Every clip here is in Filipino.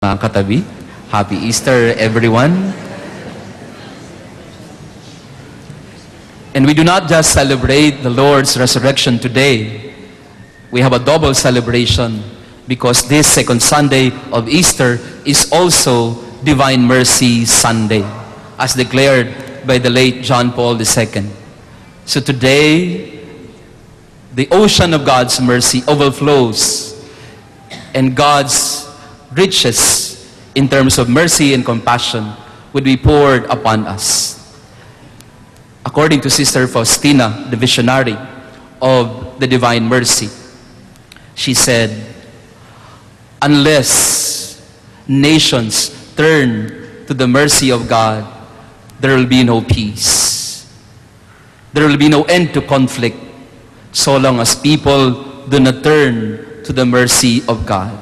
Mga katabi, Happy Easter everyone. And we do not just celebrate the Lord's resurrection today. We have a double celebration because this second Sunday of Easter is also Divine Mercy Sunday, as declared by the late John Paul II. So today, the ocean of God's mercy overflows, and God's riches in terms of mercy and compassion would be poured upon us. According to Sister Faustina, the visionary of the Divine Mercy, she said, unless nations turn to the mercy of God, there will be no peace. There will be no end to conflict so long as people do not turn to the mercy of God.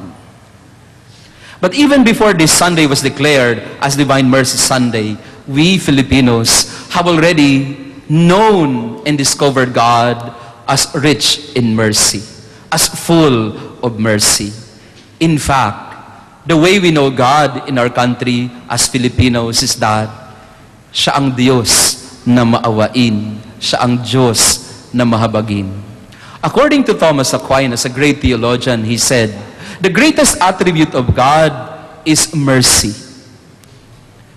But even before this Sunday was declared as Divine Mercy Sunday, we Filipinos have already known and discovered God as rich in mercy, as full of mercy. In fact, the way we know God in our country as Filipinos is that siya ang Diyos na maawain, siya ang Diyos na mahabagin. According to Thomas Aquinas, a great theologian, he said, the greatest attribute of God is mercy.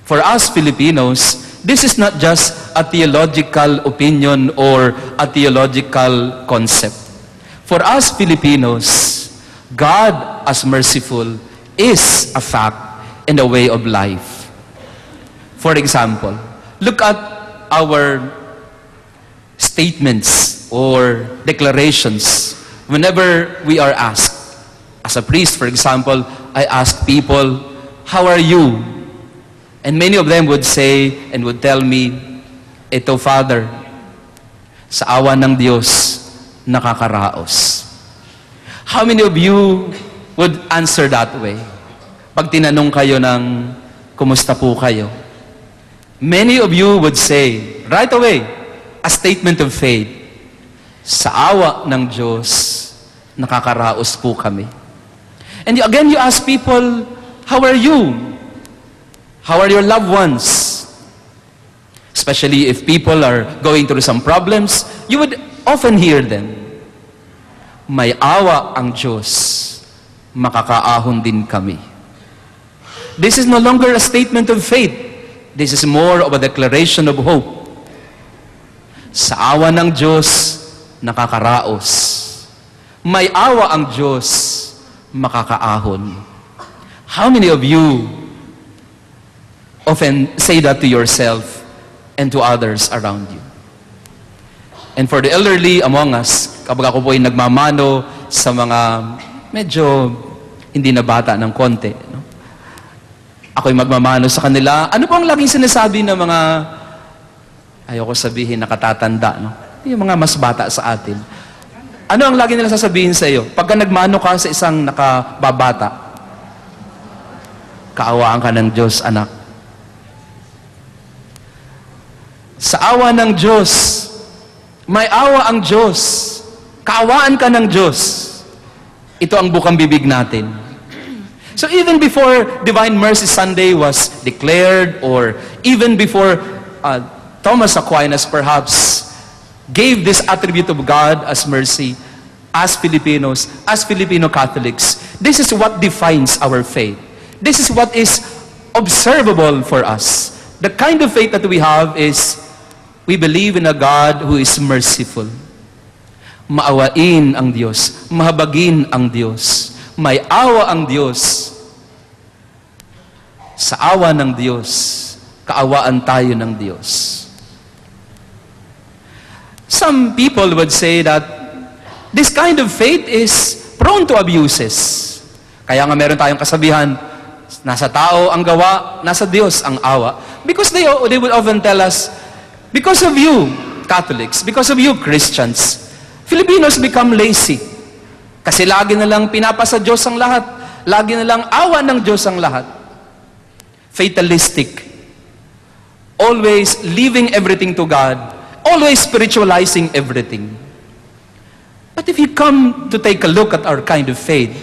For us Filipinos, this is not just a theological opinion or a theological concept. For us Filipinos, God as merciful is a fact and a way of life. For example, look at our statements or declarations whenever we are asked. As a priest, for example, I ask people, how are you? And many of them would say and would tell me, ito, Father, sa awa ng Diyos, nakakaraos. How many of you would answer that way? Pag tinanong kayo ng, kumusta po kayo? Many of you would say, right away, a statement of faith, sa awa ng Diyos, nakakaraos po kami. And again, you ask people, how are you? How are your loved ones? Especially if people are going through some problems, you would often hear them, may awa ang Diyos, makakaahon din kami. This is no longer a statement of faith. This is more of a declaration of hope. Sa awa ng Diyos, nakakaraos. May awa ang Diyos, makakaahon. How many of you often say that to yourself and to others around you? And for the elderly among us, kapag ako po ay nagmamano sa mga medyo hindi na bata ng konti, no? Ako'y magmamano sa kanila, ano po ang laging sinasabi ng mga, ayoko sabihin nakatatanda, no? Yung mga mas bata sa atin. Ano ang lagi nila sasabihin sa iyo? Pagka nagmano ka sa isang nakababata, kaawaan ka ng Diyos, anak. Sa awa ng Diyos, may awa ang Diyos. Kaawaan ka ng Diyos. Ito ang bukang bibig natin. So even before Divine Mercy Sunday was declared, or even before Thomas Aquinas perhaps gave this attribute of God as mercy, as Filipinos, as Filipino Catholics, this is what defines our faith. This is what is observable for us. The kind of faith that we have is, we believe in a God who is merciful. Maawain ang Diyos, mahabagin ang Diyos, may awa ang Diyos. Sa awa ng Diyos, kaawaan tayo ng Diyos. Some people would say that this kind of faith is prone to abuses. Kaya nga meron tayong kasabihan, nasa tao ang gawa, nasa Diyos ang awa. Because they would often tell us, because of you, Catholics, because of you, Christians, Filipinos become lazy. Kasi lagi na lang pinapasa Diyos ang lahat. Lagi na lang awa ng Diyos ang lahat. Fatalistic. Always leaving everything to God. Always spiritualizing everything. But if you come to take a look at our kind of faith,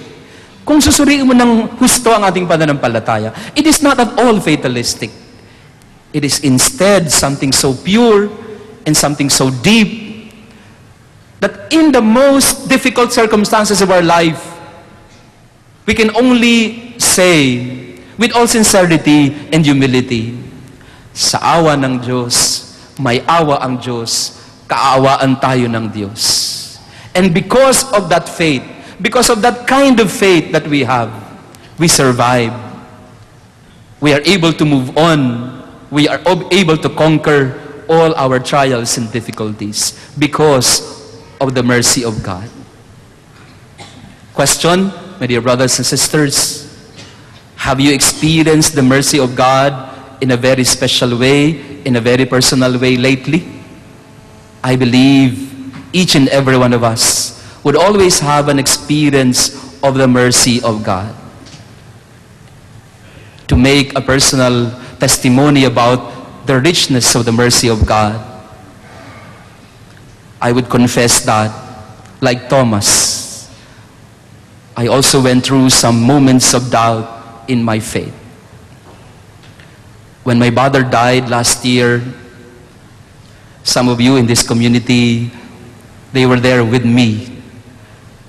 Kung susuriin mo ng husto ang ating pananampalataya, it is not at all fatalistic. It is instead something so pure and something so deep that in the most difficult circumstances of our life, we can only say with all sincerity and humility, sa awa ng Diyos, may awa ang Diyos, kaawaan tayo ng Diyos. And because of that faith, because of that kind of faith that we have, we survive. We are able to move on. We are able to conquer all our trials and difficulties because of the mercy of God. Question, my dear brothers and sisters, have you experienced the mercy of God in a very special way, in a very personal way lately? I believe each and every one of us would always have an experience of the mercy of God. To make a personal testimony about the richness of the mercy of God, I would confess that, like Thomas, I also went through some moments of doubt in my faith. When my mother died last year, some of you in this community, they were there with me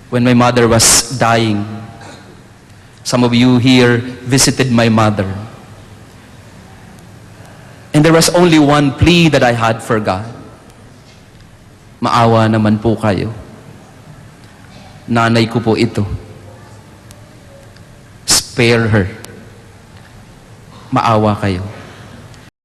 when my mother was dying. Some of you here visited my mother. And there was only one plea that I had for God. Maawa naman po kayo. Nanay ko po ito. Spare her. Maawa kayo.